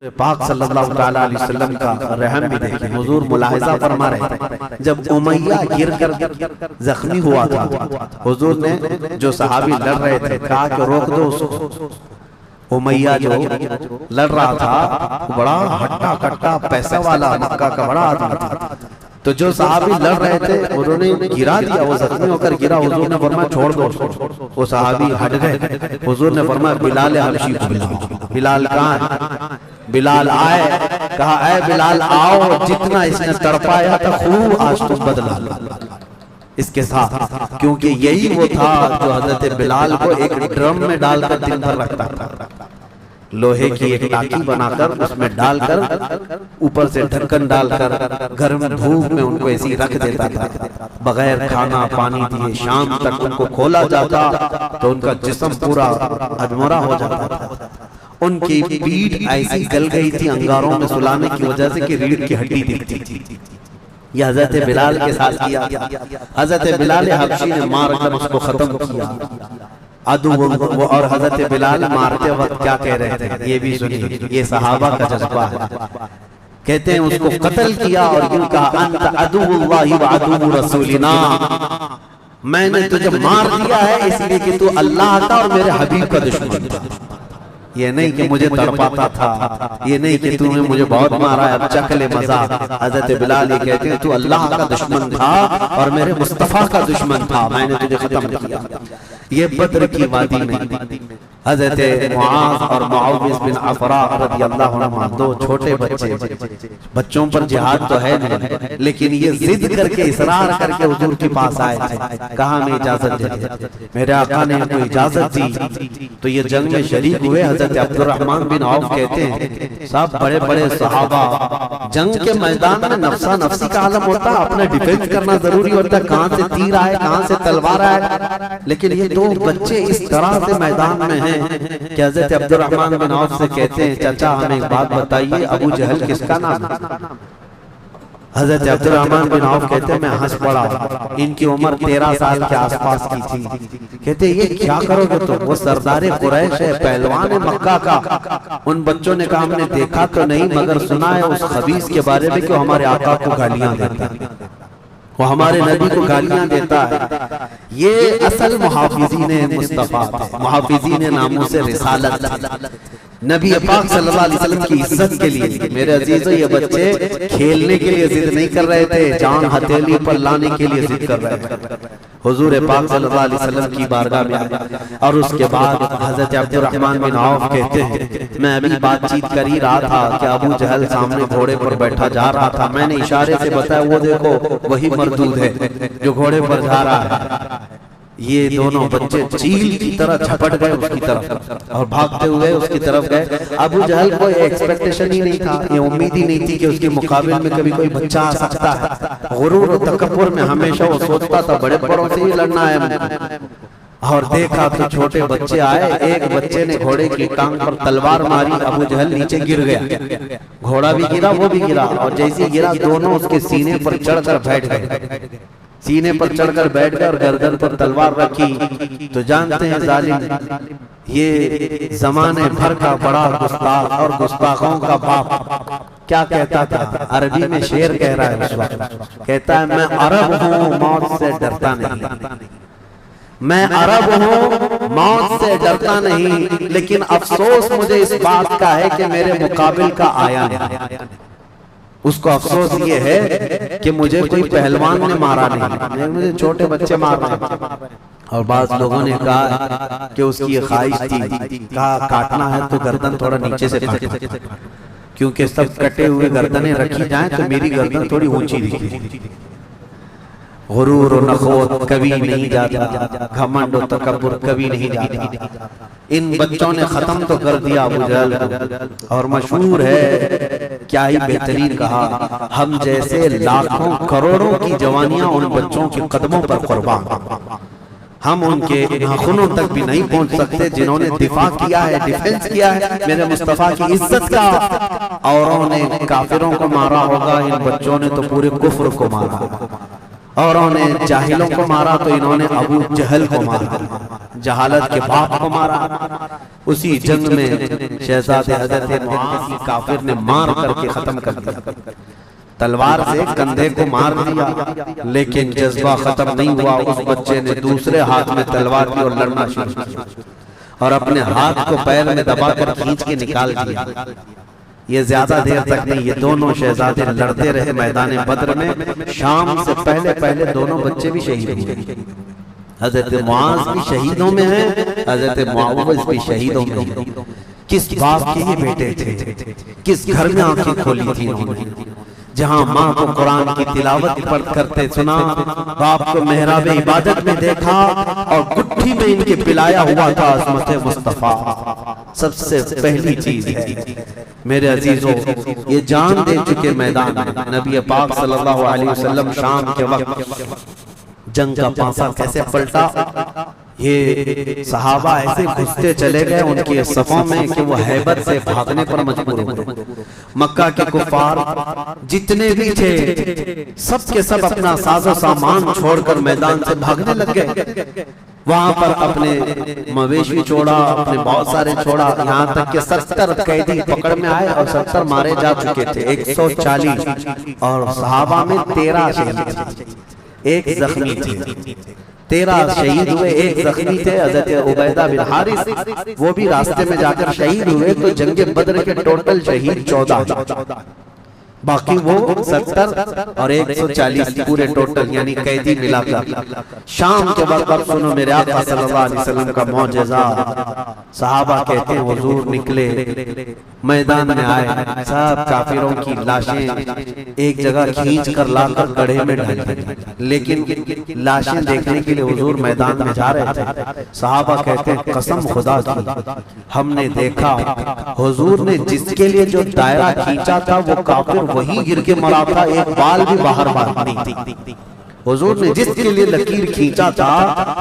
پاک صلی اللہ تعالی علیہ وسلم کا رحم بھی دیکھیں. حضور ملاحظہ فرما رہے تھے جب امیہ گر کر زخمی ہوا تھا، حضور نے جو صحابی لڑ رہے تھے کہا کہ روک دو اس کو. امیہ جو لڑ رہا تھا بڑا ہٹا کٹا پیسہ والا مکہ کا بڑا آدمی تھا، تو جو صحابی لڑ رہے تھے انہوں نے گرا دیا، وہ زخمی ہو کر گرا. حضور نے فرمایا چھوڑ دو اس کو. وہ صحابی ہٹ گئے. حضور نے فرمایا بلال حبشی کو بلاؤ. بلال کہاں ہے؟ بلال آئے. کہا اے بلال آؤ، جتنا اس نے تڑپایا تھا خوب آج تم بدلا اس کے ساتھ، کیونکہ یہی وہ تھا جو حضرت بلال کو ایک ڈرم میں ڈال کر دن بھر رکھتا تھا. لوہے کی ایک ٹاکی بنا کر اس میں ڈال کر اوپر سے ڈھکن ڈال کر گرم دھوپ میں ان کو ایسی رکھ دیتا تھا، بغیر کھانا پانی دیے. شام تک ان کو کھولا جاتا تو ان کا جسم پورا ادمرا ہو جاتا تھا. ان کی پیٹھ ایسی گل گئی تھی انگاروں میں سلانے کی وجہ سے کہ ریڑھ کی ہڈی دکھتی تھی. یہ حضرت بلال کے ساتھ کیا. حضرت بلال حبشی نے مار کر اس کو ختم کیا. اور حضرت بلال مارتے وقت کیا کہہ رہے تھے یہ بھی سنیے. یہ صحابہ کا جذبہ ہے. کہتے ہیں اس کو قتل کیا اور یوں کہا انت عدو اللہ و عدو رسولنا، میں نے تجھے مار دیا ہے اس لیے کہ تو اللہ کا اور میرے حبیب کا دشمن تھا. یہ نہیں کہ مجھے تڑپاتا تھا، یہ نہیں کہ تو نے مجھے بہت مارا ہے اب چکھ لے مزہ. حضرت بلال یہ کہتے ہیں تو اللہ کا دشمن تھا اور میرے مصطفیٰ کا دشمن تھا، میں نے تجھے ختم کیا. یہ بدر کی وادی میں حضرت معاذ اور معوذ بن عفراء رضی اللہ عنہ دو چھوٹے بچے، بچوں پر جہاد تو ہے نہیں لیکن یہ ضد کر کے اصرار کر کے حضور کے پاس آئے تھے. کہا میں اجازت دے. میرے آقا نے ان کو اجازت دی تو یہ جنگ میں شریک ہوئے. حضرت عبد الرحمن بن عوف کہتے ہیں سب بڑے بڑے صحابہ جنگ کے میدان میں نفسا نفسی کا عالم ہوتا، اپنا ڈیفنس کرنا ضروری ہوتا ہے، کہاں سے تیر آئے کہاں سے تلوار آئے. لیکن یہ دو بچے اس طرح سے میدان میں ہیں کہ حضرت عبد الرحمن بن عوف سے کہتے ہیں چچا ہمیں ایک بات بتائیے ابو جہل کس کا نام ہے؟ حضرت عبد الرحمن بن عوف کہتے ہیں میں ہنس پڑا. ان کی عمر 13 سال کے آس پاس کی تھی. کہتے ہیں یہ کیا کرو گے تم؟ وہ سردار قریش ہے، پہلوان مکہ کا. ان بچوں نے کہا ہم نے دیکھا تو نہیں مگر سنا ہے اس خبیث کے بارے میں کہ ہمارے آقا کو گالیاں دیتا ہے، وہ ہمارے نبی کو گالیاں دیتا ہے. یہ اصل محافظین مصطفیٰ تھے، محافظین ناموس رسالت. نبی پاک صلی اللہ علیہ وسلم کی عزت کے لیے. میرے عزیزو یہ بچے کھیلنے کے لیے ضد نہیں کر رہے تھے، جان ہتھیلی پر لانے کے لیے ضد کر رہے تھے. حضور پاک صلی اللہ علیہ وسلم کی بارگاہ میں آئے اور اس کے بعد حضرت عبد الرحمن بن عوف کہتے ہیں میں ابھی بات چیت کر ہی رہا تھا کہ ابو جہل سامنے گھوڑے پر بیٹھا جا رہا تھا. میں نے اشارے سے بتایا وہ دیکھو وہی مردود ہے جو گھوڑے پر جا رہا ہے. یہ دونوں بچے چیل کی طرح جھپٹ گئے اس کی طرف اور بھاگتے ہوئے اس کی طرف گئے. ابو جہل کو ایکسپیکٹیشن ہی نہیں تھا، یہ امید ہی نہیں تھی کہ اس کے مقابل میں کبھی کوئی بچہ آ سکتا ہے. غرور و تکبر میں ہمیشہ وہ سوچتا تھا بڑے بڑوں سے ہی لڑنا ہے. اور دیکھا تو چھوٹے بچے آئے. ایک بچے نے گھوڑے کی ٹانگ پر تلوار ماری، ابو جہل نیچے گر گیا. گھوڑا بھی گرا وہ بھی گرا اور جیسے گرا دونوں اس کے سینے پر چڑھ کر بیٹھ گئے. سینے پر چڑھ کر بیٹھ گئے اور گردن پر تلوار رکھی. تو جانتے ہیں ظالم یہ زمانے بھر کا بڑا گستاخ اور گستاخوں کا باپ کیا کہتا تھا؟ عربی میں شعر کہہ رہا ہے اس وقت. کہتا ہے میں عرب ہوں موت سے ڈرتا نہیں، میں عرب ہوں موت سے ڈرتا نہیں، لیکن افسوس مجھے اس بات کا ہے کہ میرے مقابل کا آیا نہیں. اس کو افسوس یہ ہے کہ مجھے کوئی پہلوان نے مارا نہیں، مجھے چھوٹے بچے مار رہے. اور بعض لوگوں نے کہا کہ اس کی یہ خواہش تھی، کہا کاٹنا ہے تو گردن تھوڑا نیچے سے کاٹنا، کیونکہ سب کٹے ہوئے گردنیں رکھی جائیں تو میری گردن تھوڑی اونچی دکھے. غرور و نخوت کبھی نہیں جاتا، گھمنڈ و تکبر کبھی نہیں جاتا. ان بچوں نے ختم تو کر دیا ابو جہل کو. اور مشہور ہے کیا ہی بہترین کہا، ہم جیسے لاکھوں کروڑوں کی جوانیاں ان بچوں کے قدموں پر قربان. ہم ان کے ناخنوں تک بھی نہیں پہنچ سکتے جنہوں نے دفاع کیا ہے، ڈیفنس کیا ہے میرے مصطفیٰ کی عزت کا. اوروں نے کافروں کو مارا ہوگا، ان بچوں نے تو پورے کفر کو مارا. اوروں نے جاہلوں کو مارا تو انہوں نے ابو جہل کو مارا، جہالت کے باپ کو مارا۔ اسی جنگ میں شہزادے حضرت معاذ کی کافر نے مار کر کے ختم کر دیا، تلوار سے کندھے کو مار دیا، لیکن جذبہ ختم نہیں ہوا۔ اس بچے نے دوسرے ہاتھ میں تلوار کی اور لڑنا شروع کیا اور اپنے ہاتھ کو پیر میں دبا کر کھینچ کے نکال دیا۔ یہ زیادہ دیر تک نہیں، یہ دونوں شہزادے لڑتے رہے میدان بدر میں۔ شام سے پہلے دونوں بچے بھی شہید ہوئے، حضرت معاذ بھی شہیدوں میں ہیں، حضرت معاوض بھی شہیدوں میں ہیں۔ کس باپ کے یہ بیٹے تھے، کس گھر میں آنکھیں کھولی تھی انہوں نے، جہاں ماں کو قرآن کی تلاوت کرتے سنا، باپ کو محراب عبادت میں دیکھا اور گٹھی میں ان کے پلایا ہوا تھا عظمت مصطفیٰ۔ سب سے پہلی چیز ہے میرے عزیزوں، یہ جان دے چکے میدان میں نبی پاک صلی اللہ علیہ وسلم شام کے وقت جنگ کا پانسا کیسے پلٹا۔ یہ صحابہ ایسے گھستے چلے گئے ان کے صفوں میں کہ وہ ہیبت سے بھاگنے پر مجبور ہوئے۔ مکہ کے کفار جتنے بھی تھے سب کے سب اپنا ساز و سامان چھوڑ کر میدان سے بھاگنے لگ گئے۔ وہاں پر اپنے مویشی چھوڑا، اپنے بہت سارے چھوڑا، یہاں تک کہ 70 قیدی پکڑ میں آئے اور 70 مارے جا چکے تھے، 140، اور صحابہ میں 13 شہید تھے، ایک زخمی تھے۔ 13 شہید ہوئے، ایک زخمی تھے حضرت عبیدہ بن حارث، وہ بھی راستے میں جا کر شہید ہوئے۔ تو جنگ بدر کے ٹوٹل شہید 14، باقی وہ 70 اور 140 پورے ٹوٹل یعنی قیدی ملا کر۔ شام کے وقت اب سنو میرے آقا صلی اللہ علیہ وسلم کا معجزہ۔ صحابہ کہتے ہیں حضور نکلے، میدان میں آئے، سب کافروں کی لاشیں ایک جگہ کھینچ کر لا کر گڑھے میں ڈال دی، لیکن لاشیں دیکھنے کے لیے حضور میدان میں جا رہے تھے۔ صحابہ کہتے ہیں قسم خدا کی ہم نے دیکھا حضور نے جس کے لیے جو دائرہ کھینچا تھا وہ کافر وہی گر کے مرا تھا، ایک بال بھی باہر نہیں تھی۔ حضور نے جس کے لیے لکیر کھینچا تھا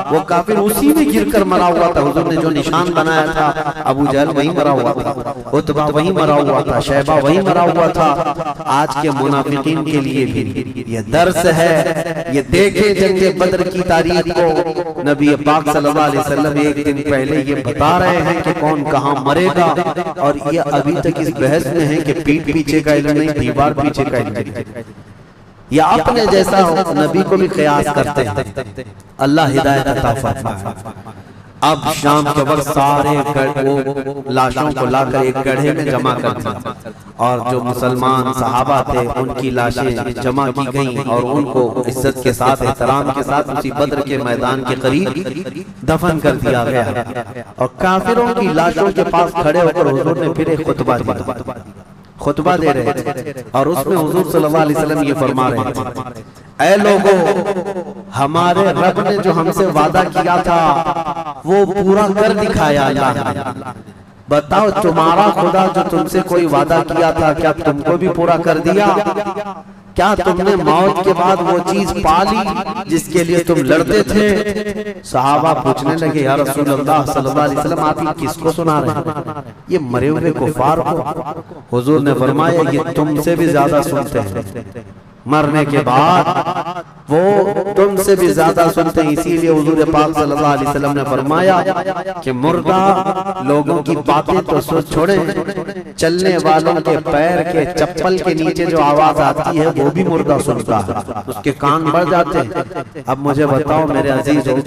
وہ کافر اسی میں گر کر مرا ہوا تھا۔ حضور نے جو نشان بنایا تھا ابو جہل وہی مرا ہوا تھا، عتبہ وہی مرا ہوا تھا، شیبہ وہی مرا ہوا تھا۔ آج کے منافقین کے لیے بھی یہ درس ہے، یہ دیکھیں جنگ بدر کی تاریخ کو، نبی پاک صلی اللہ علیہ وسلم ایک دن پہلے یہ بتا رہے ہیں کہ کون کہاں مرے گا، اور یہ ابھی تک اس بحث میں ہے کہ پیٹ پیچھے کا علم نہیں، دیوار پیچھے کا علم نہیں، یا اپنے جیسا نبی کو بھی قیاس کرتے ہیں۔ اللہ ہدایت عطا فرمائے۔ اب شام کے وقت سارے لاشوں کو لا کر ایک گڑھے میں جمع کر دیا، اور جو مسلمان صحابہ تھے ان کی لاشیں جمع کی گئیں اور ان کو عزت کے ساتھ احترام کے ساتھ اسی بدر کے میدان کے قریب دفن کر دیا گیا۔ اور کافروں کی لاشوں کے پاس کھڑے ہو کر حضور نے پھر ایک خطبہ دے رہے تھے، اور اس میں حضور صلی اللہ علیہ وسلم یہ فرما رہے تھے، اے لوگوں، ہمارے رب نے جو ہم سے وعدہ کیا تھا وہ پورا کر دکھایا اللہ نے۔ بتاؤ تمہارا خدا جو تم سے کوئی وعدہ کیا تھا کیا تم کو بھی پورا کر دیا؟ کیا تم نے موت کے بعد وہ چیز پالی جس کے لیے تم لڑتے تھے؟ صحابہ پوچھنے لگے یا رسول اللہ صلی اللہ علیہ وسلم آپ کس کو سنا رہے ہیں؟ یہ مرے ہوئے کفار کو۔ حضور نے فرمایا یہ تم سے بھی زیادہ سنتے ہیں، مرنے کے بعد وہ تم سے بھی زیادہ سنتے ہیں۔ اسی لیے حضور پاک صلی اللہ علیہ وسلم نے فرمایا کہ مردہ لوگوں کی باتیں تو چھوڑیں، چلنے والوں کے پیر کے چپل کے نیچے جو آواز آتی ہے وہ بھی مردہ سنتا ہے، اس کے کان بڑھ جاتے ہیں۔ اب مجھے بتاؤ میرے عزیزوں،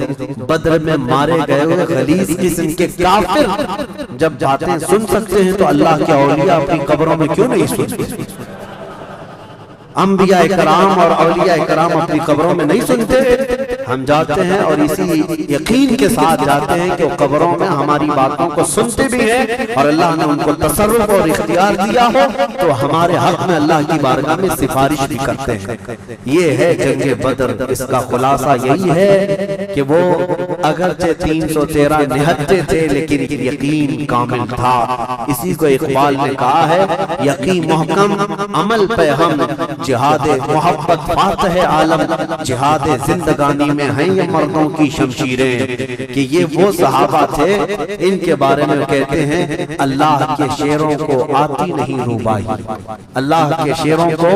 بدر میں مارے گئے ہوئے غلیظ قسم کے کافر جب باتیں سن سکتے ہیں تو اللہ کے اولیاء اپنی قبروں میں کیوں نہیں سنتے؟ انبیاء کرام اور اولیاء کرام اپنی قبروں میں نہیں سنتے؟ ہم جاتے ہیں اور اسی یقین کے ساتھ جاتے ہیں کہ وہ قبروں میں ہماری باتوں کو سنتے بھی ہیں، اور اللہ نے ان کو تصرف اور اختیار دیا ہو تو ہمارے حق میں اللہ کی بارگاہ میں سفارش بھی کرتے ہیں۔ یہ ہے جنگ بدر، اس کا خلاصہ یہی ہے کہ وہ اگرچہ 313 نہتے تھے لیکن یقین کامل تھا۔ اسی کو اقبال نے کہا ہے، یقین محکم عمل پہ ہم جہاد محبت فاتح عالم جہاد زندگانی میں ہیں یہ مردوں کی شمشیریں، کہ یہ وہ صحابہ تھے ان کے بارے میں کہتے ہیں اللہ کے شیروں کو آتی نہیں روبائی، اللہ کے شیروں کو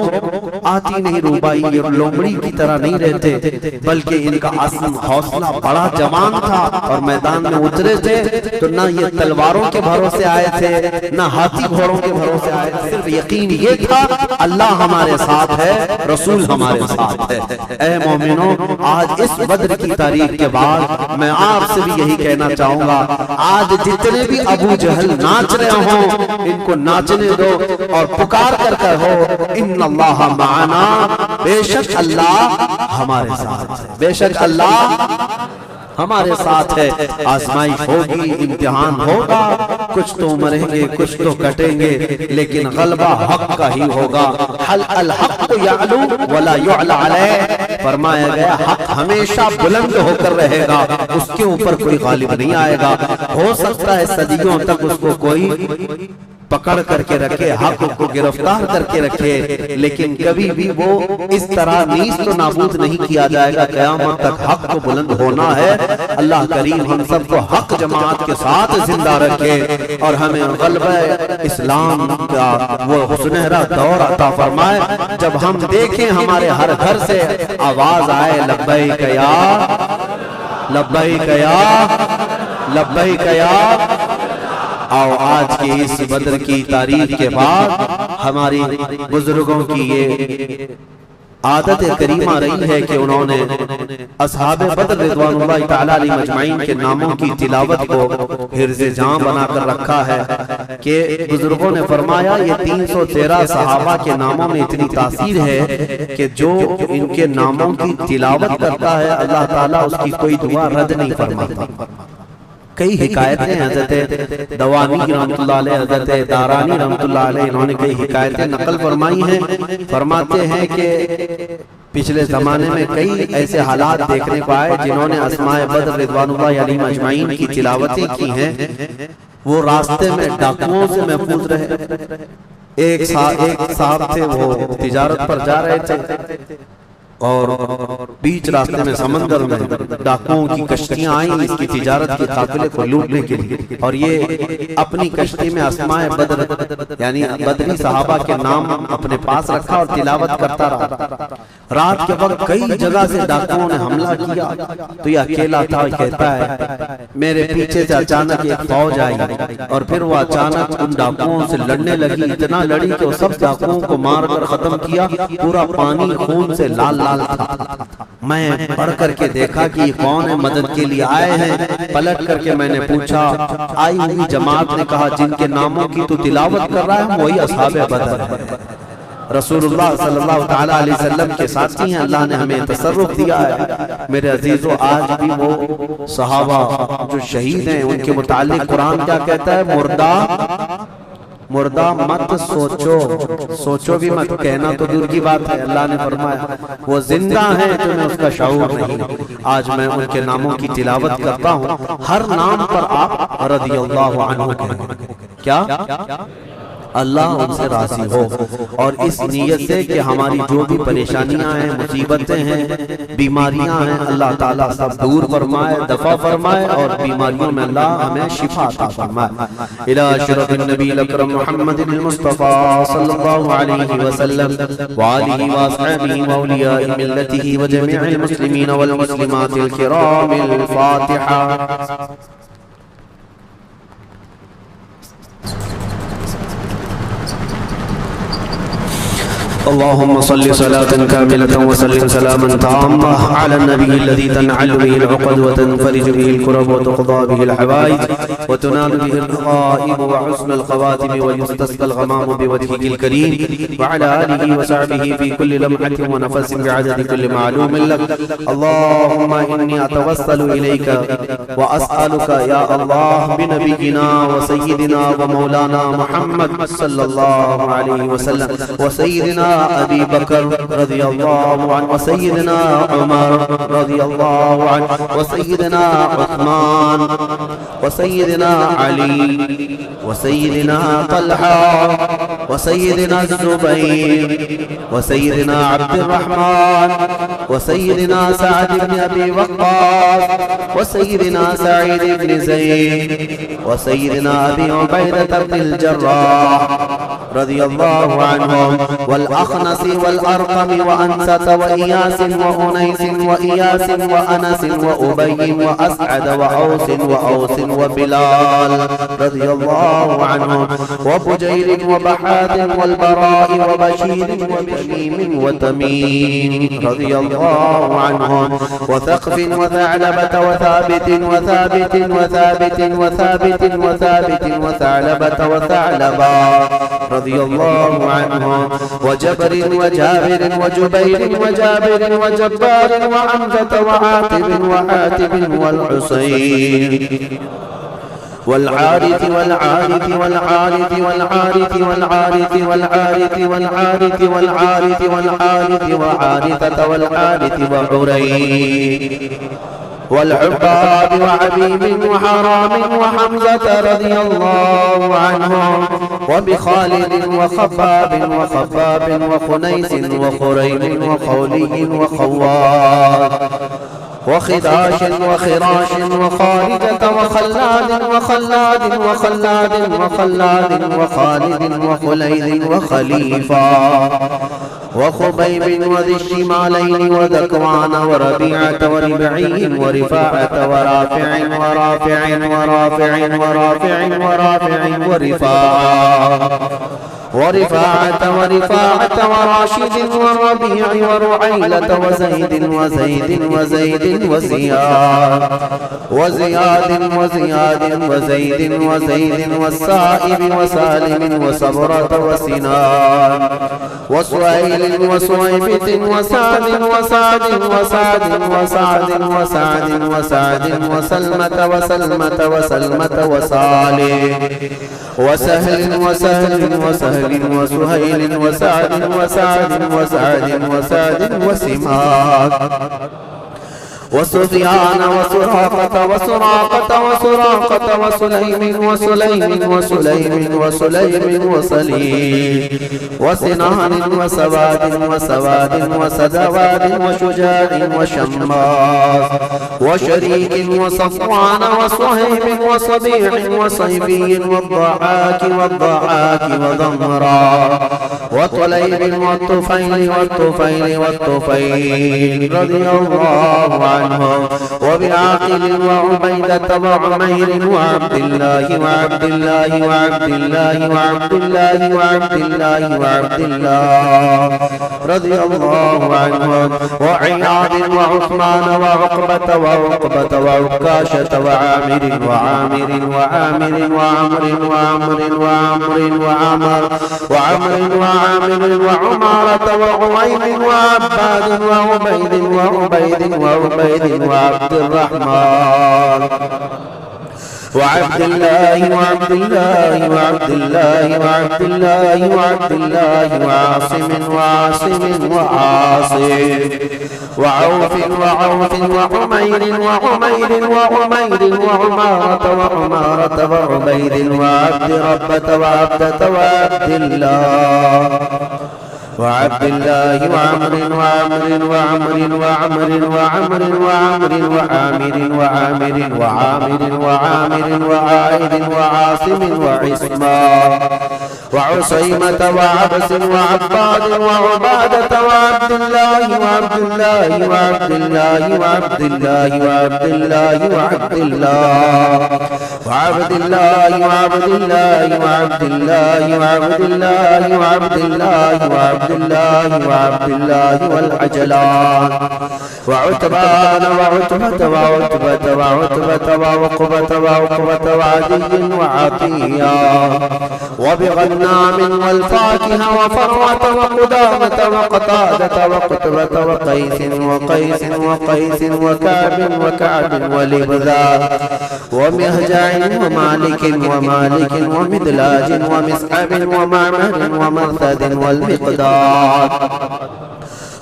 آتی نہیں روبائی، یہ لومڑی کی طرح نہیں رہتے بلکہ ان کا عزم حوصلہ بڑا جوان تھا، اور میدان میں اترے تھے تو نہ یہ تلواروں کے بھروسے آئے تھے نہ ہاتھی گھوڑوں کے بھروسے آئے تھے، صرف یقین یہ تھا اللہ ہمارے ساتھ ہے، رسول ہمارے ساتھ ہے۔ اے مومنوں، آج اس بدر کی تاریخ کے بعد میں آپ سے بھی یہی کہنا چاہوں گا، آج جتنے بھی ابو جہل ناچ رہے ہوں ان کو ناچنے دو اور پکار کر ہو ان اللہ معنا، بے شک اللہ ہمارے ساتھ ہے، بے شک اللہ ہمارے ساتھ ہے۔ آزمائش ہوگی، امتحان ہوگا، کچھ تو مریں گے کچھ تو کٹیں گے، لیکن غلبہ حق کا ہی ہوگا۔ حل الحق یعلو ولا یعلی علیہ، فرمایا گیا حق ہمیشہ بلند ہو کر رہے گا، اس کے اوپر کوئی غالب نہیں آئے گا۔ ہو سکتا ہے صدیوں تک اس کو کوئی پکڑ کر کے رکھے، حق کو گرفتار کر کے رکھے، لیکن کبھی بھی وہ اس طرح نیست و نابود نہیں کیا جائے گا، قیامت تک حق کو بلند ہونا ہے۔ اللہ کریم ہم سب کو حق جماعت کے ساتھ زندہ رکھے اور ہمیں غلبہ اسلام کا وہ سنہرا دور عطا فرمائے، جب ہم دیکھیں ہمارے ہر گھر سے آواز آئے لبیک یا لبیک یا لبیک یا۔ آؤ آج کی اس بدر کی تاریخ کے بعد ہماری بزرگوں کی یہ عادت کریمہ رہی ہے کہ انہوں نے اصحاب بدر رضوان اللہ تعالیٰ علیہ مجمعین کے ناموں کی تلاوت کو حرز جاں بنا کر رکھا ہے، کہ بزرگوں نے فرمایا یہ 313 صحابہ کے ناموں میں اتنی تاثیر ہے کہ جو ان کے ناموں کی تلاوت کرتا ہے اللہ تعالیٰ اس کی کوئی دعا رد نہیں فرماتا۔ کئی حکایتیں حضرت دوانی رحمت اللہ علیہ، حضرت دارانی رحمت اللہ علیہ، انہوں نے کئی حکایتیں نقل فرمائی ہیں۔ فرماتے ہیں کہ پچھلے زمانے میں کئی ایسے حالات دیکھنے کو آئے جنہوں نے اسماء بدر رضوان اللہ علیہ مجمعین کی تلاوتیں کی ہیں، وہ راستے میں ڈاکوؤں سے محفوظ رہے۔ ایک صاحب تھے، وہ تجارت پر جا رہے تھے اور بیچ راستے میں سمندر میں ڈاکوؤں کی کشتیاں آئیں اس کی تجارت کے قافلے کو لوٹنے کے لیے، اور یہ اپنی کشتی میں اسماء بدر یعنی بدری صحابہ کے نام اپنے پاس رکھا اور تلاوت کرتا رہا۔ رات کے وقت کئی جگہ سے ڈاکوؤں نے حملہ کیا تو یہ اکیلا تھا، کہتا ہے میرے پیچھے سے اچانک ایک فوج آئی اور پھر وہ اچانک ان ڈاکوؤں سے لڑنے لگی، اتنا لڑی کہ وہ سب ڈاکوؤں کو مار کر ختم کیا، پورا پانی خون سے لال تھا۔ میں پڑھ کر کے دیکھا کہ یہ کون ہے، مدد کے لیے آئے ہیں۔ پلٹ کر کے میں نے پوچھا، آئی ہوئی جماعت نے کہا جن کے ناموں کی تو تلاوت کر رہا ہے وہی اصحاب بدر ہے۔ رسول اللہ صلی اللہ تعالیٰ علیہ وسلم کے ساتھی ہیں، اللہ نے ہمیں تصرف دیا ہے۔ میرے عزیزو، آج بھی وہ صحابہ جو شہید ہیں ان کے متعلق قرآن کیا کہتا ہے؟ مردہ مت سوچو، سوچو بھی مت، کہنا تو دور کی بات ہے۔ اللہ نے فرمایا وہ زندہ ہیں، تمہیں اس کا شعور نہیں۔ آج میں ان کے ناموں کی تلاوت کرتا ہوں، ہر نام پر آپ رضی اللہ عنہ کہیں۔ کیا اللہ ان سے راضی ہو، اور اس نیت سے کہ ہماری جو بھی پریشانیاں ہیں، مصیبتیں ہیں، بیماریاں ہیں، اللہ تعالیٰ سب دور فرمائے، دفع فرمائے، اور بیماریوں میں اللہ ہمیں شفا عطا فرمائے۔ الہ شرف النبی الاکرم محمد المصطفیٰ صلی اللہ علیہ وسلم وآلہ واصحابہ واولیاء ملتہ وجميع المسلمین والمسلمات الکرام الفاتحہ۔ اللهم صل صلاة كاملة وسلم سلاما تاما على النبي الذي تنعل به العقد وتنفرج به الكرب وتقضى به الحوائج وتنال به الرغائب وحسن الخواتم ويستسقى الغمام بوجهه الكريم وعلى آله وصحبه في كل لمحة ونفس بعدد كل معلوم لك. اللهم إني أتوسل إليك وأسألك يا الله بنبينا وسيدنا ومولانا محمد صلى الله عليه وسلم وسيدنا أبي بكر رضي الله عنه وسيدنا عمر رضي الله عنه وسيدنا عثمان وسيدنا علي وسيدنا طلحة وسيدنا الزبير وسيدنا عبد الرحمن وسيدنا سعد بن أبي وقاص وسيدنا سعيد بن زيد وسيدنا أبي عبيدة بن الجراح رضي الله عنهم، والأخنس والأرقم وأنسة وإياس وأنيس وإياس وأنس وأبي وأسعد وأوس وبلال رضي الله عنهم، وبجير وبحات والبراء وبشير وبشيم وتميم رضي الله عنهم، وثقف وثعلبة وثابت وثعلبة وثعلبا رضي الله عنهم، وجبر وجابر وجبير وجابر وجبار وحمزة وعاتب والحسين والعارث والعارث والعارث والعارث والعارث والعارث والعارث والعارث والعارث وعارثة والعارث وحريث والعباد وعبيب وحرام وحمزة رضي الله عنهم، وبخالد وخباب وخنيس وخريم وخولي وخوار وخداش وخراش وخالدة وخلاد وخليد وخليفة وخبيب وذي الشمالين وذكوان وربيعة وربعي ورفاعة ورفاعة وراشد والربيع ورعيلة وزيد وزيد والسائب وسالم وصبرة وسنان وسهيل وسويبة وسعد وسلمة وصالح وسهل وسهيل وسعد وسماك وسفيان وسراقة وسليم وسليم وسنان وسواد وسدواد وشجاع وشماس وشريك وصفوان وصهيب وصبيح وصيبي والضحاك وضمرا وطليب والطفيل رضي الله عنهم، وبعاقل وعبيدة وعمير وعبد الله رضي الله عنهم، وعياض وعثمان وعقبة وعكاشة وعامر وعمارة وعويم وعباد وعبيد وعبد الرحمن وعبد الله وعاصم وعوف وعمارة وعبيد وعبد ربة وعبدة وعبد الله وعامر وعائد وعاصم وعصمة وعصيمة وعبس وعباد وعبادة وعبد الله والعجلان وعتبان وعقبة وعدي وعطية وبغنام والفاكهة وفروة وقدامة وقتادة وقتبة وقيس وكعب ولبذا ومهجع ومالك ومدلاج ومسعب ومعمر ومرثد والمقدار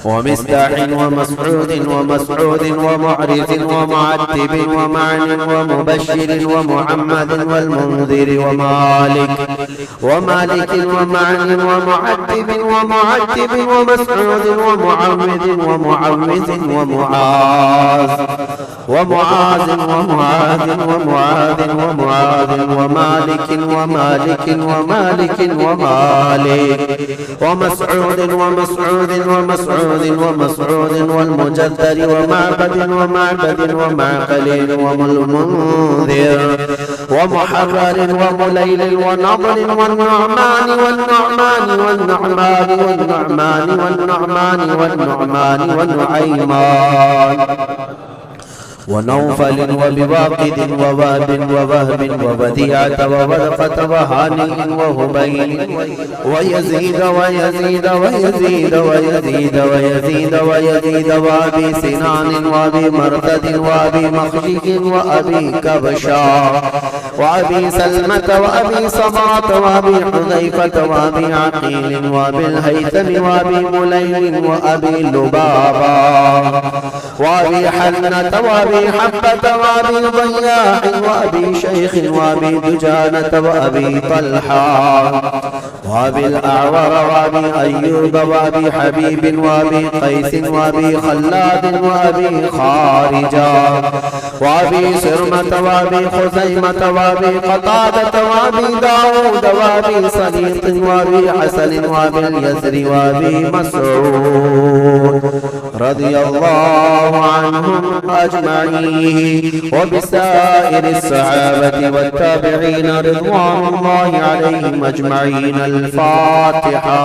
ومصداح ومسعود ومسعود ومعرز ومعتب ومعن ومبشر ومحمد والمنذر ومالك ومالك ومعن ومعتب ومعتب ومسعود ومعمد ومعوذ ومعاذ ومعاذ ومعاذ ومعاذ ومعاذ ومالك ومالك ومالك ومالك ومسعود ومسعود ومسعود ومسعود والمجدد ومعبد ومعبد ومعقل والمنذر ومحرر ومليل ونضر والنعمان والنعمان والنعمان والنعمان والنعمان والنعمان والنعيمان ونوفل وبواقد ووهب ووهب وبديعة وورقة وهانئ وهبيل ويزيد ويزيد ويزيد ويزيد ويزيد ويزيد وأبي سنان وأبي مرثد وأبي مخشي وأبي كبشا وأبي سلمة وأبي صمرة وأبي حذيفة وأبي عقيل وأبي الهيثم وأبي مليل وأبي لبابا وأبي حنة وأبي حبة وأبي ضياح وأبي شيخ وأبي دجانة وأبي طلحة وأبي الأعور وأبي أيوب وأبي حبيب وأبي قيس وأبي خلاد وأبي خارجة وأبي سرمة وأبي خزيمة وأبي قتادة وأبي داود وأبي صديق وأبي حسن وأبي اليسر وأبي مسعود رضي الله عنهم أجمعين وبسائر الصحابة والتابعين رضوان الله عليهم أجمعين. الفاتحة.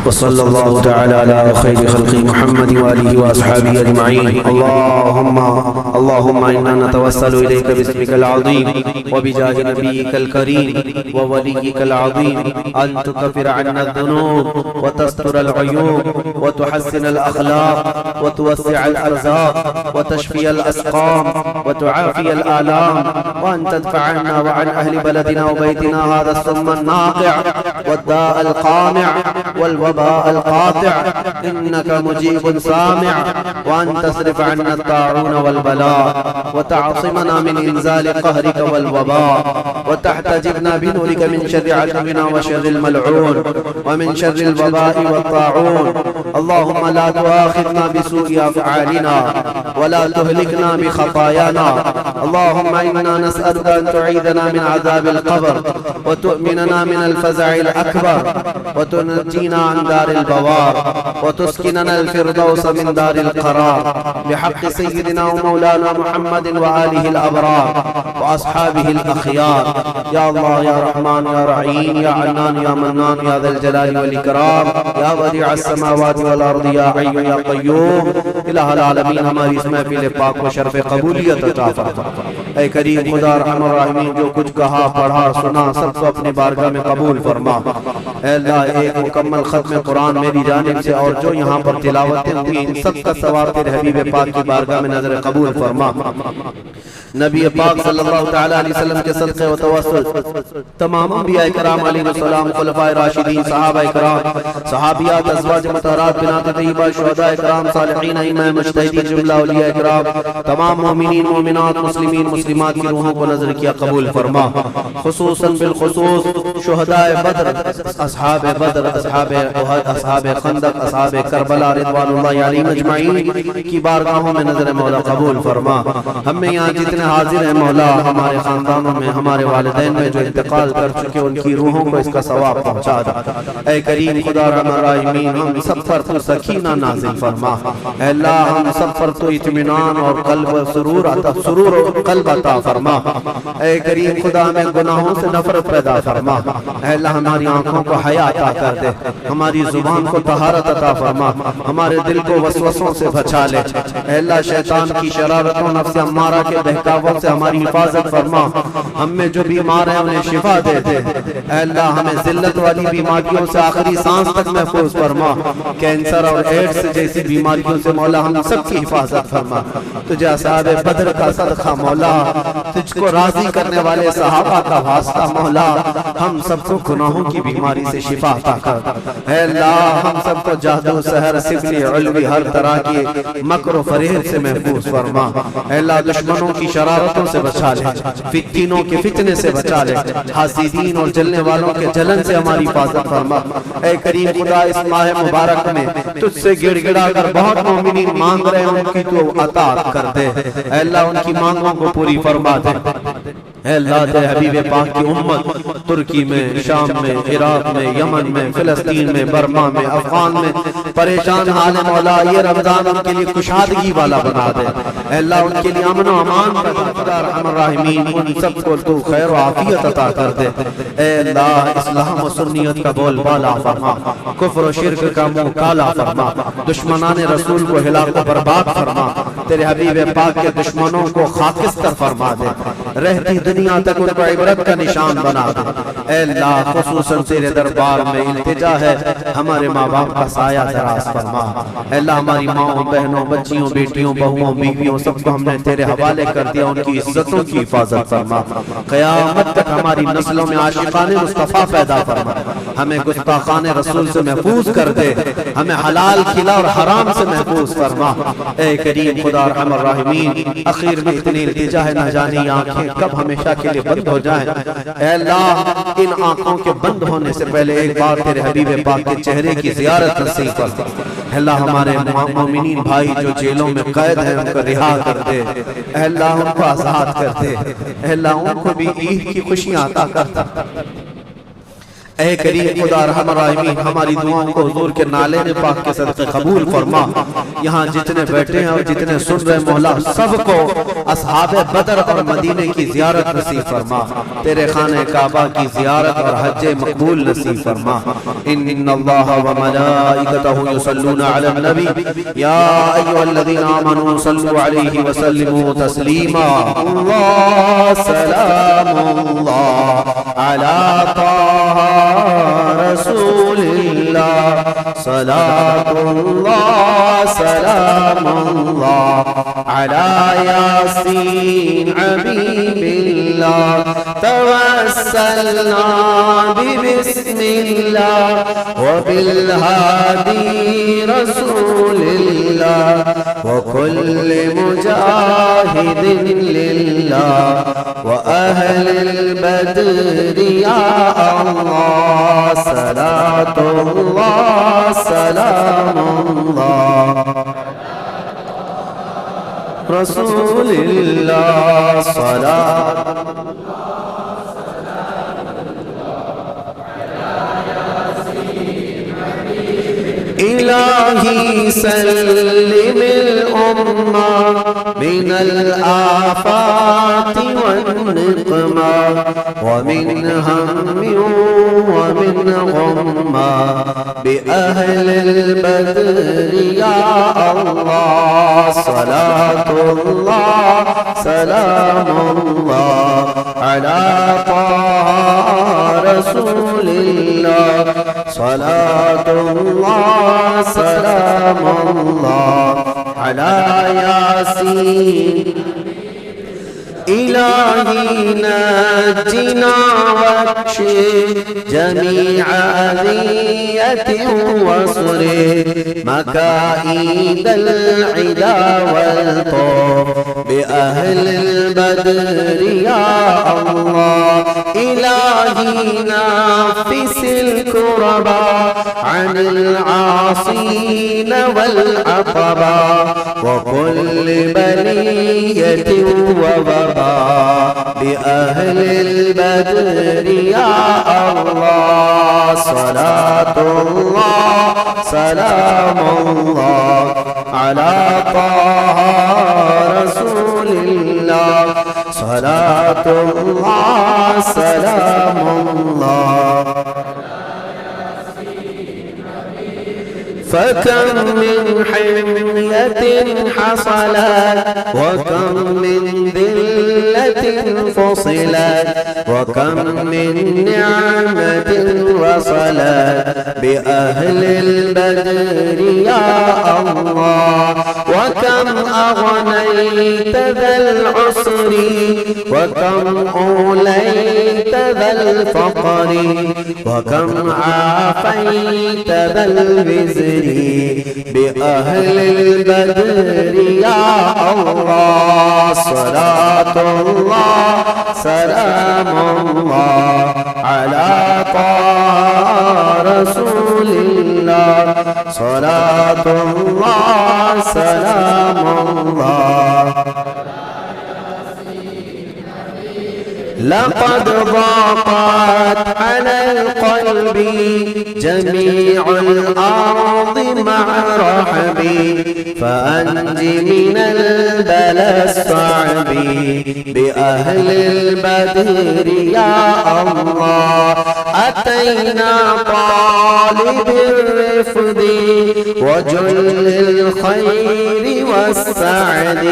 وصلى الله تعالى على خير خلق محمد وآله وأصحابه أجمعين. اللهم إنا نتوسل إليك باسمك العظيم وبجاه نبيك الكريم ووليك العظيم أن تكفر عنا الذنوب وتستر العيوب وتحسن الأخلاق وتوسع الأرزاق وتشفي الأسقام وتعافي الآلام وأن تدفع عنا وعن أهل بلدنا وبيتنا هذا السم الناقع والداء القامع والوباء القاطع إنك مجيب سامع. وأن تصرف عنا الطاعون والبلاء وتعصمنا من إنزال قهرك والوباء وتحتجبنا بنورك من شر عدونا وشر الملعون ومن شر الوباء والطاعون. اللهم لا تؤاخذنا بسوء أفعالنا ولا تهلكنا بخطايانا. اللهم إنا نسألك أن تعيذنا من عذاب القبر وتؤمننا من الفزع الأكبر وتنجينا عن دار البوار وتسكننا الفردوس من دار القرار بحق سيدنا ومولانا محمد وآله الأبرار وأصحابه الأخيار. يا الله يا رحمن يا رحيم يا عنان يا منان يا ذا الجلال والإكرام يا بديع السماوات والأرض يا حي يا قيوم الہ العالمین ہماری اس محفل پاک کو شرف قبولیت عطا فرما. اے کریم خدا رحم الرحیم جو کچھ کہا پڑھا سنا سب کو اپنے بارگاہ میں قبول فرما. اے اللہ ایک مکمل ختم قرآن میری جانب سے اور جو یہاں پر تلاوتیں ہوئی ان سب کا ثواب تیرے حبیب پاک کی بارگاہ میں نظر قبول فرما. نبی پاک صلی اللہ تعالی علیہ وسلم کے صدقے و توسل تمام انبیاء کرام علیہ السلام خلفائے راشدین صحابہ کرام صحابیات ازواج مطہرات بنات طیبہ شہداء کرام صالحین ائمہ مجتہدین جملہ اولیاء کرام تمام مومنین مومنات مسلمین مسلمات کی روحوں کو نظر کیا قبول فرما. خصوصاً بالخصوص شہداء بدر اصحاب احد اصحاب خندق اصحاب کربلا رضوان اللہ علیہم اجمعین کی بارگاہوں میں نظر مولا قبول فرما. ہم میں یہاں جتنے حاضر ہیں مولا ہمارے خاندانوں میں ہمارے والدین میں جو انتقال کر چکے ان کی روحوں کو اس کا ثواب پہنچا دے. اے کریم خدا رحم الرحیم ہم سب پر تو سکینہ نازل فرما. اے اللہ ہم سب پر تو اطمینان اور قلب سرور و قلب عطا فرما. اے کریم خدا ہمیں گناہوں سے نفرت پیدا فرما. اے اللہ ہماری آنکھوں کو حیا عطا کر دے, ہماری زبان کو طہارت عطا فرما, ہمارے دل کو وسوسوں سے بچا لے. اے اللہ شیطان کی شرارتوں نفس امارہ کے بہکاووں سے ہماری حفاظت فرما. ہم میں جو بیمار ہیں انہیں شفا دے دے. اے اللہ ہمیں ذلت والی بیماریوں سے آخری سانس تک محفوظ فرما. کینسر اور ایڈز جیسی بیماریوں سے مولا مولا ہم سب کی حفاظت فرما، تجھے اصحاب بدر کا صدقہ مولا، تجھ کو راضی کرنے والے صحابہ کا واسطہ مولا، ہم سب کو گناہوں کی بیماری سے شفا عطا کر۔ اے اللہ ہم سب کو جادو سحر سفلی علوی ہر طرح کی مکر و فریب سے محفوظ فرما۔ اے اللہ دشمنوں کی شرارتوں سے بچا لے، فتنوں کے فتنے سے بچا لے، حاسدین اور جلنے والوں کے جلن سے ہماری حفاظت فرما۔ اے کریم خدا اس ماہ مبارک میں تجھ سے گڑ گڑا کر بہت مومنین مانگ رہے ہیں، ان کی تو عطا کر دے۔ اے اللہ ان کی مانگوں کو پوری فرما دے۔ اے اللہ تیرے حبیب پاک کی امت ترکی میں، شام میں، عراق میں، یمن میں، فلسطین میں، برما میں، افغان میں پریشان حال مولا، یہ رمضان ان کے لیے کشادگی والا بنا دے۔ اے اللہ ان کے لیے امن و امان کا خدا ارحم الراحمین، ان سب کو تو خیر و عافیت عطا کر دے۔ اے اللہ اسلام و سنیت کا بول بالا فرما، کفر و شرک کا منہ کالا فرما، دشمنان رسول کو ہلاک و برباد فرما، تیرے حبیب پاک کے دشمنوں کو خاکستر فرما دے، رہتی دنیا تک ان کو عبرت کا نشان بنا دے۔ اے اللہ خصوصاً تیرے دربار میں التجا ہے، ہمارے ماں باپ کا سایہ دراز فرما۔ اے اللہ ہماری ماں بہنوں، بچیوں، بیٹیوں، بہووں، بیویوں سب کو ہم نے تیرے حوالے کر دیا، ان کی عزتوں کی حفاظت فرما۔ قیامت تک ہماری نسلوں میں عاشقان مصطفیٰ پیدا فرما، ہمیں گستاخان رسول سے محفوظ کر دے، ہمیں حلال کھلا اور حرام سے محفوظ فرما۔ اے کریم خدا ارحم الراحمین، اخیر میں اتنی التجا ہے، نہ جانی آنکھیں کب ہمیشہ کے لیے بند ہو جائیں۔ اے اللہ ان آنکھوں کے بند ہونے سے پہلے ایک بار تیرے حبیب پاک کے چہرے کی زیارت نصیب کر دے۔ اے اللہ ہمارے مومنین بھائی جو جیلوں میں قید ہیں ان کو رہا کر دے، اے اللہ ان کو آزاد کر دے، اے اللہ ان کو بھی عید کی خوشیاں عطا کرتا۔ اے کریم خدا ارحم الراحمین ہماری دعاؤں کو حضور کے نالے پاک کے صدقے قبول فرما۔ یہاں جتنے بیٹھے ہیں اور جتنے سن رہے مولا سب کو اصحاب بدر اور مدینے کی زیارت نصیب فرما، تیرے خانہ کعبہ کی زیارت اور حج مقبول نصیب فرما۔ ان اللہ و ملائکتہ یصلون علی النبی یا ایھا الذین آمنوا صلوا علیہ وسلموا تسلیما۔ اللہ سلام اللہ علی طہ رسول اللہ، صلاة اللہ سلام اللہ علی یاسین حبیب اللہ، توسلنا ببسم اللہ وبالہادی رسول اللہ وکل مجاہد للہ وأهل البدر یا اللہ، صلاة اللہ سلام اللہ رسول اللہ، صلاة الہی سلم الأمة من الآفات والنقمة ومن هم ومن غمة بأهل البدر يا الله، صلاة الله سلام الله على طه رسول الله، صلاة الله سلام الله على ياسين۔ الہی نجنا واکشف جمیع اذیت وصر مکائد العدا والطوف بأهل البدر یا اللہ، الہی نافس الكربا عن العاصین والعقبا وكل بلیت وبا بأهل البدر يا الله، صلاة الله سلام الله على طه رسول الله، صلاة الله سلام الله فكم من حمية حصلت وكم من ذلة فصلت وكم من نعمة وصلت بأهل البدر يا الله، وكم أغنيت ذا العسر وكم أوليت ذا الفقر وكم عافيت ذا الوزر بأهل البدر يا الله صلاة الله سلام الله على طه رسول الله صلاة الله سلام الله لقد ضاقت على القلب جميع الأرض مع رحبي فأنج من البلاء الصعب بأهل البدر يا الله أتينا طالب الرفد وجل الخير والسعد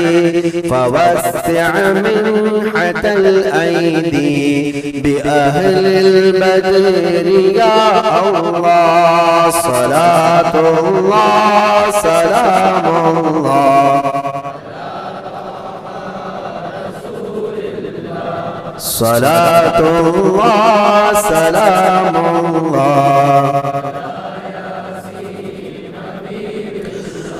فوسع منحة الأيدي بأهل البدر يا الله صلاة الله سلام الله صلاة الله سلام الله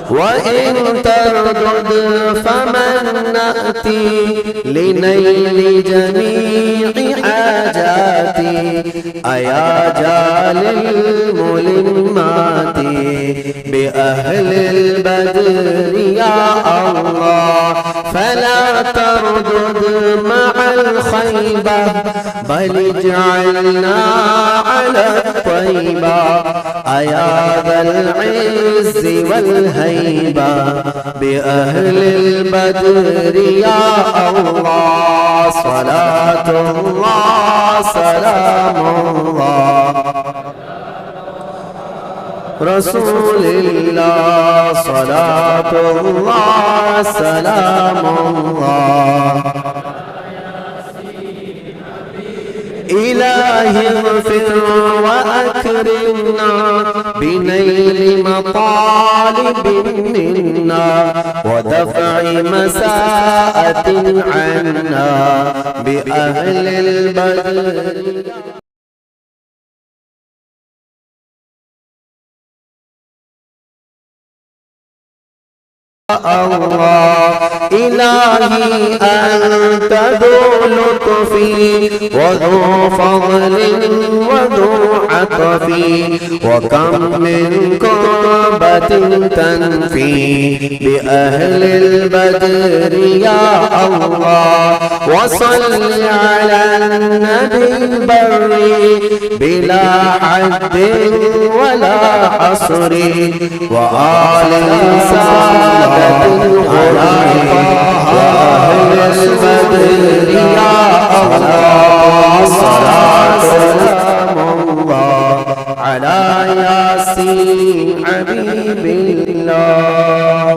وإن تردد فمن نأتي لنيل جميع حاجاتي أيا جال الملمات بأهل البدر يا الله فلا تردد مع الخيبة بل اجعلنا على الطيبة أيا ذا العز والهيبة بأهل البدر يا الله صلاة الله سلام الله رسول الله صلاة الله سلام الله إلهي اغفر وأكرمنا بنيل مطالب منا ودفع مساءة عنا بأهل البدر الله إلهي أنت ذو لطف وذو فضل وذو عطف وكم من كربة تنفي بأهل البدر يا الله وصل على النبي البر بلا حد ولا حصر وآل سادة الغرائب وأهل البدر يا الله صلاة سلام الله على ياسين حبيب الله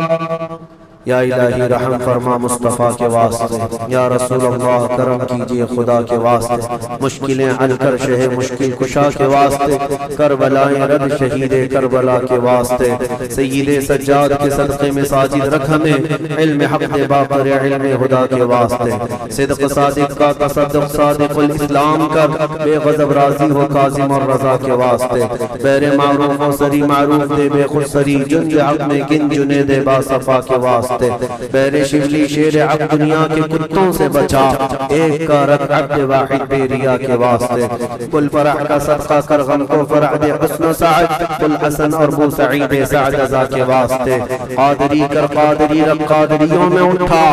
یا الہی رحم فرما مصطفیٰ کے واسطے یا رسول اللہ کرم کیجئے خدا کے واسطے مشکلیں حل کر شہ مشکل کشا کے واسطے کربلائیں رد شہید کربلا کے واسطے سید سجاد کے صدقے میں ساجد رکھ ہمیں علم حق دے باقر علم خدا کے واسطے صدق صادق کا تصدق صادق الاسلام کر بے غضب راضی ہو کاظم اور رضا کے واسطے بیر معروف و سری معروف دے بے خود سری جن حق میں گن جنے دے با صفا کے واسطے بیر شبلی شیر عبد دنیا کے کتوں سے بچا ایک کا رکھ عبد واحد بے ریا کے واسطے کل فرح کا صدقہ کر غم کو فرح دے حسن و سعد کل حسن اور بو سعید سعد ازا کے واسطے قادری کر قادری رب قادریوں میں اٹھا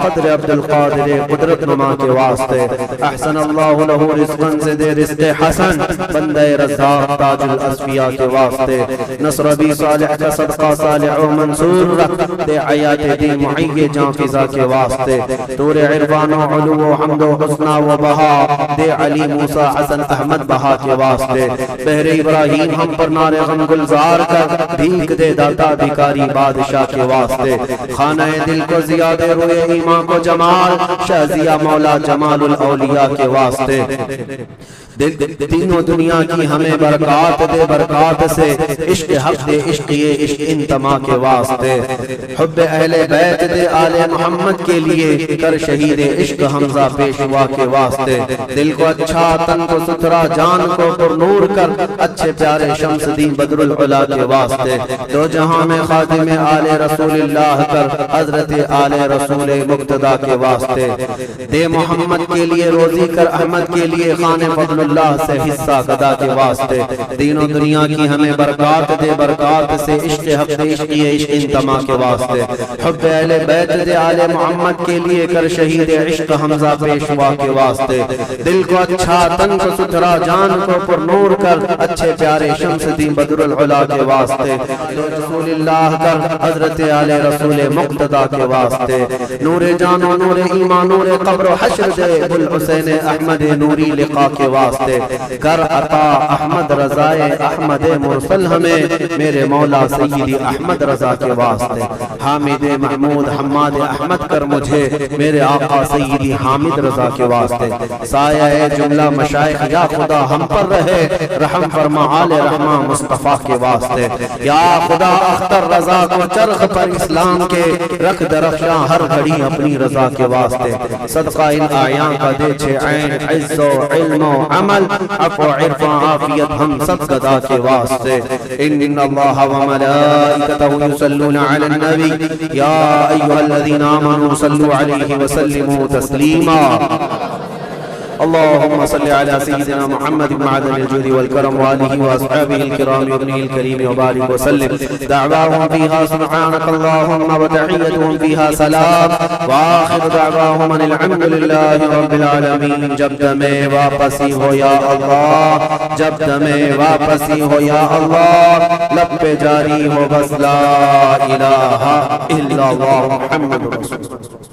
قدر عبد القادر قدرت نما کے واسطے احسن اللہ لہو رزقاً سے دے رزق حسن بندہ رزاق تاج الاسفیاء کے واسطے نصر بی صالح کا صدقہ صالح و منصور رکھ دے حیات دی محیی جان فضا کے واسطے تور عربان و علو و حمد و حسنہ و بہا دے علی موسیٰ حسن احمد بہا کے واسطے بہر ابراہیم ہم پر نار غم گلزار کر بھیک دے داتا بھکاری بادشاہ کے واسطے خانہ دل کو زیادہ روئے ایمان کو جمال شہزیہ مولا جمال الاولیاء کے واسطے تینوں دنیا کی ہمیں برکات دے برکات سے عشق حق دے عشق یہ عشق انتما کے واسطے حب اہل بیت دے آل محمد کے لیے کر شہید عشق حمزہ پیشوا کے واسطے دل کو اچھا تن کو ستھرا جان کو پر نور کر اچھے پیارے شمس دین بدر العلا کے واسطے دو جہاں میں خادم آل رسول اللہ کر حضرت آل رسول مقتدی کے واسطے دے محمد کے لیے روزی کر احمد کے لیے خان فضل اللہ سے حصہ گدا کے واسطے دین و دنیا کی ہمیں برکات دے برکات سے عشق حق عشقی عشق انتما کے واسطے حب اہل بیت دے آل محمد کے لیے کر شہید عشق حمزہ پیشوا کے واسطے دل کو اچھا تن کو ستھرا جان کو پر نور کر اچھے پیارے شمس دین بدر العلا کے واسطے دو رسول اللہ کر حضرت آل رسول مقتدی کے واسطے نور جان و نور ایمان نور قبر و حشر دے الحسین احمد نوری لقا کے واسطے کر عطا احمد رضائے احمد مرسل ہمیں میرے مولا سیدی احمد رضا کے واسطے حامد محمود حماد احمد کر مجھے میرے آقا سیدی حامد رضا کے واسطے سایہ جملہ مشائخ یا خدا ہم پر رہے رحم فرما آل رحمہ مصطفیٰ کے واسطے یا خدا اختر رضا کو چرخ پر اسلام کے رکھ درخشاں ہر گھڑی اپنی رضا کے واسطے صدقہ ان آیاں کا دے چھے عین عز و علم و عمل عفو عرفاں عافیت ہم سب گدا کے واسطے ان اللہ و ملائکتہ یصلون علی النبی یا ایہا الذین آمنوا صلوا علیہ وسلموا تسلیما اللهم صل على سيدنا محمد معدن الجود والكرم وآله وأصحابه الكرام وابنه الكريم وبارك وسلم دعواهم فيها سبحانك اللهم وتحيتهم فيها سلام وآخر دعواهم أن الحمد لله رب العالمين جب دمیں واپسی ہو یا اللہ جب دمیں واپسی ہو یا اللہ لب پہ جاری ہو بس لا الہ الا اللہ محمد رسول اللہ